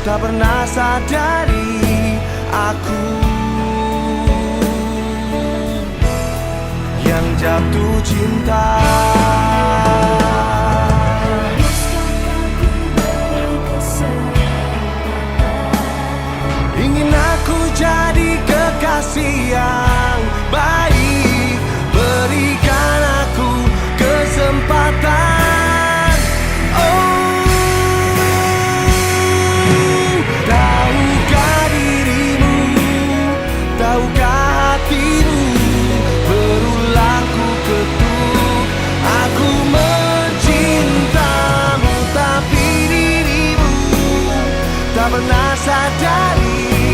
tak pernah sadari aku yang jatuh cinta. Ingin aku jadi kekasih yang baik, berikan aku kesempatan. Oh, tahukah dirimu, tahukah hatimu, berulang ku ketuk, aku mencintamu, tapi dirimu tak pernah sadari